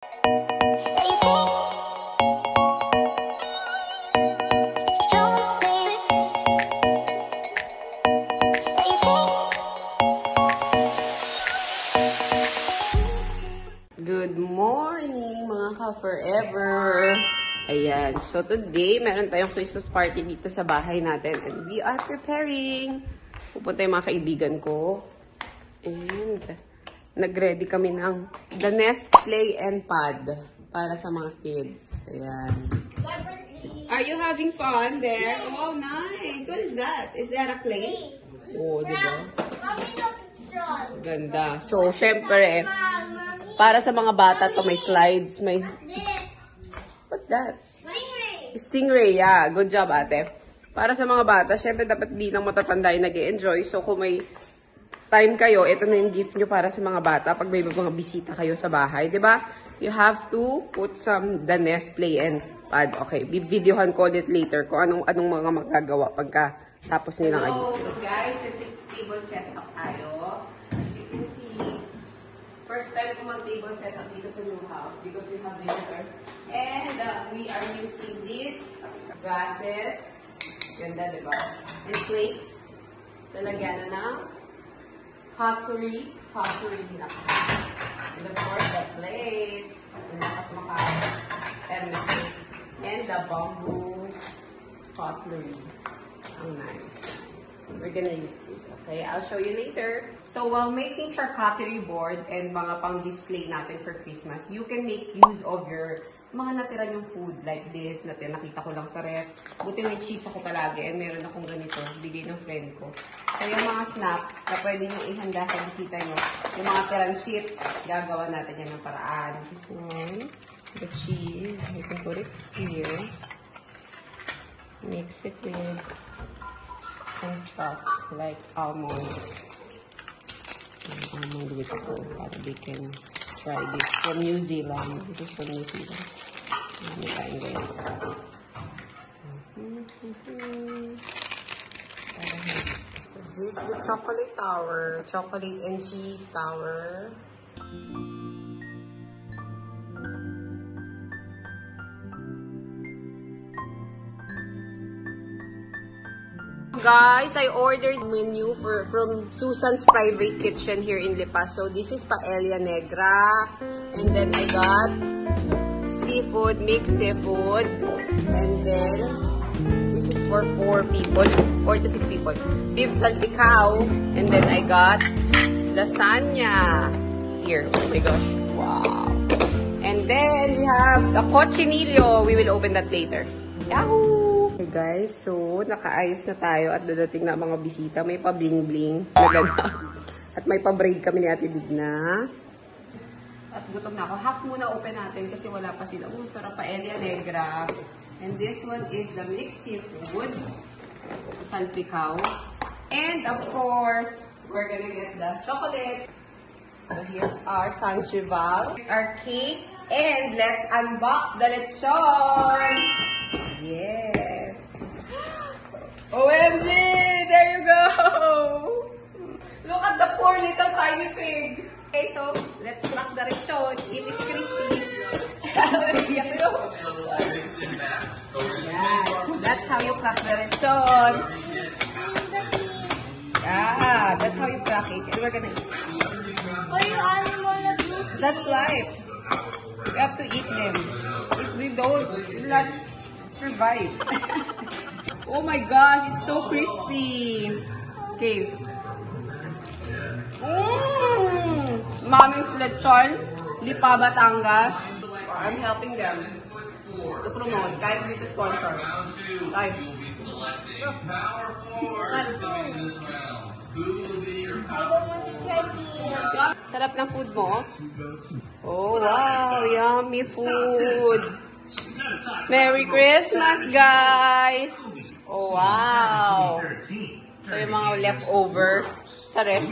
Good morning mga ka-forever! Ayan, so today meron tayong Christmas party dito sa bahay natin and we are preparing. Pupunta yung mga kaibigan ko and nag-ready kami ng the Nest Play and Pad para sa mga kids. Ayan. Are you having fun there? Oh, nice! What is that? Is that a clay? Oh, diba? Ganda. So, syempre, para sa mga bata to may slides, may... What's that? Stingray. Stingray, yeah. Good job, ate. Para sa mga bata, syempre dapat di nang matatanda yung nag-e-enjoy. So, kung may time kayo, ito na yung gift nyo para sa mga bata pag may mga bisita kayo sa bahay. Diba? You have to put some the Nest Play and Pad. Okay, videohan ko ulit later kung anong mga magagawa pagka tapos nilang ayusin. So, guys, this is table setup tayo. As you can see, first time ko mag-table setup dito sa new house because we have visitors. And we are using these glasses. Ganda, diba? And plates. Lalagyan na ng pottery na. And of course, the plates. And thermoses. And the bamboo pottery. Ang nice. We're gonna use this, okay? I'll show you later. So, while making charcuterie board and mga pang-display natin for Christmas, you can make use of your mga natira yung food like this. Nakita ko lang sa ref. Buti may cheese ako palagi and meron akong ganito. Bigay ng friend ko. So, yung mga snacks na pwede nyo ihanda sa bisita nyo, yung mga tirang chips, gagawa natin yan ng paraan. This one, the cheese, you can put it here. Mix it with some stuff like almonds. Almond with ito para they can try this from New Zealand. This is from New Zealand. Ano tayong ganyan. So here's the chocolate tower. Chocolate and cheese tower. Guys, I ordered menu from Susan's Private Kitchen here in Lipa. So this is paella negra, and then I got seafood, mixed seafood, and then this is for 4 people, 4 to 6 people. Beef salpicao, and then I got lasagna here. Oh my gosh, wow! And then we have the cochinillo. We will open that later. Yahoo! Hey guys, so nakaayos na tayo at dadating na mga bisita. May pa-bling-bling na ganda. At may pa-braid kami ni Ate Digna. At gutom na ako. Half muna open natin kasi wala pa sila. Sarap paella negra. And this one is the mixed seafood. Salpicao. And of course, we're gonna get the chocolates. So here's our Sans Rival. Here's our cake. And let's unbox the lechon. Yes. OMG! There you go! Look at the poor little tiny pig. Okay, so let's crack the lechon. If it's crispy. Yeah, that's how you crack the lechon. Yeah, that's how you crack it. And we're gonna eat. That's life. We have to eat them. If we don't, we'll not survive. Oh my gosh, it's so crispy. Okay. Maming lechon, Lipa, Batangas. I'm helping them to promote. Kahit dito sponsor. Kahit. Sarap ng food mo. Oh, wow. Yummy food. Merry Christmas, guys! Oh, wow! So, yung mga leftover sa ref.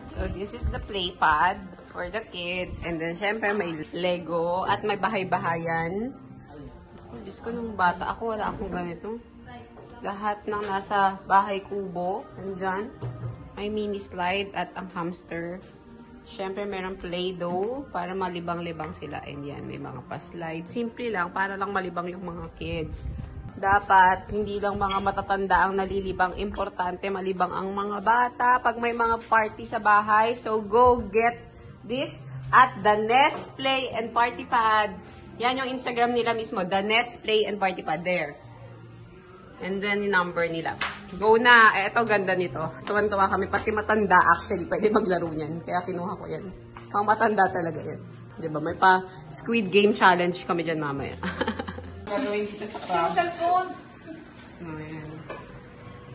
So, this is the play pad for the kids. And then, syempre, may Lego at may bahay-bahayan. Ako, Diyos ko, nung bata ako, wala akong ganito. Lahat ng nasa bahay kubo, nandyan. May mini slide at ang hamster. Siyempre, meron Play-Doh para malibang-libang sila. And yan, may mga pa-slide. Simple lang, para lang malibang yung mga kids. Dapat, hindi lang mga matatanda ang nalilibang. Importante, malibang ang mga bata. Pag may mga party sa bahay, so go get this at The Nest Play and Party Pad. Yan yung Instagram nila mismo, The Nest Play and Party Pad. There. And then, yung number nila. Go na. Eto, ganda nito. Tuwan-tuwa kami. Pati matanda, actually. Pwede maglaro niyan. Kaya kinuha ko yan. Pang matanda talaga yan. Diba? May pa Squid Game Challenge kami dyan mamaya. Gagawin dito sa crab. Yung cellphone. Ayan.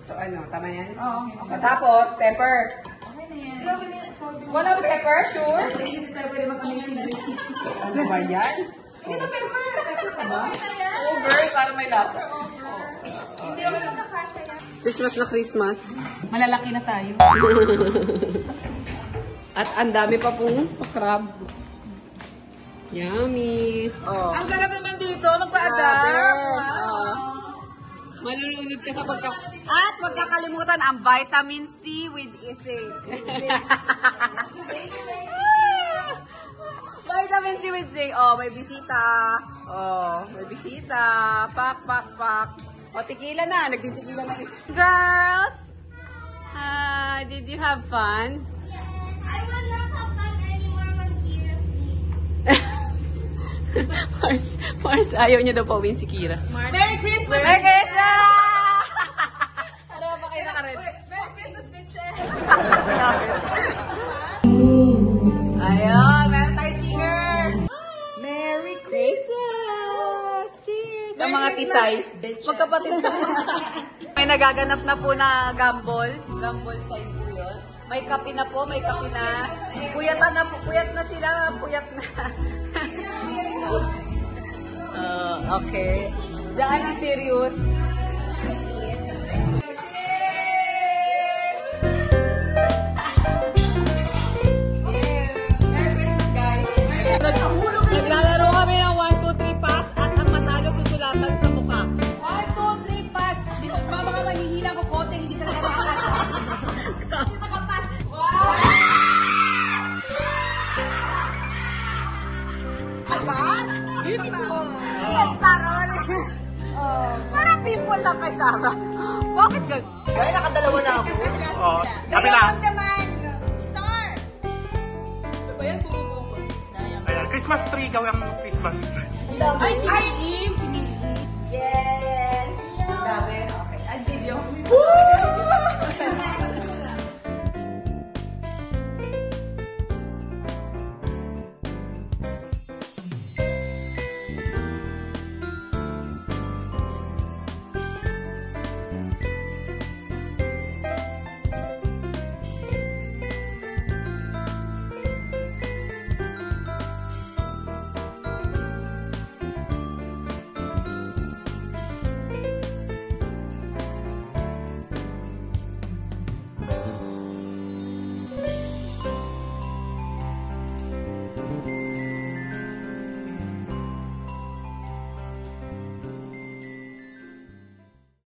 So, ano? Tama yan? Oo. Tapos, pepper. Okay na yan. Walang pepper? Sure? Hindi tayo pwede mag-amazing recipe. Ano ba yan? Hindi na pepper. Pepper ka ba? Over, para may lasa. Hindi ako magkakasya yan. Christmas na Christmas. Malalaki na tayo. At ang dami pa pong crab. Yummy. Oh. Ang sarap naman dito. Grabe. Magpa-adapt. Oh. Malulunod ka sa pagka... At huwag kakalimutan ang vitamin C with ising. Vitamin C with zinc. Oh, may bisita. Oh, may bisita. Pak, pak, pak. O, tequila na. Nagtitikila na. Girls! Did you have fun? I will not have fun anymore when Kira Mars, ayaw niya daw pauwiin si Kira. Merry Christmas! Merry Christmas! Ano ba kayo na ka rin? Merry Christmas, bitches! Ayun, meron tayo singer! Merry Christmas! Cheers! Sa mga tisay. Magkapatid na. May nagaganap na po na gambol. Gambol side po yun. May kape na po, may kape na. Puyatan na po, puyat na sila, puyat na. Okay. Diyan ang serious. Naglalaro kami ng 1, 2, 3 pass at ang matalo susulatan sa mukha. 1, 2, 3, pass! Dito ba mga manghihina ko kote, hindi talaga nakakasya. Beautiful! Sarah! Parang pimple lang kay Sarah. Bakit ganun? Ay, nakadalawa na ako. Oh, kabila. Ano ba yan? Puro-puro. Ayan, Christmas tree, gawin ang Christmas tree. Ay, Yes! Dami. Okay. Ang video.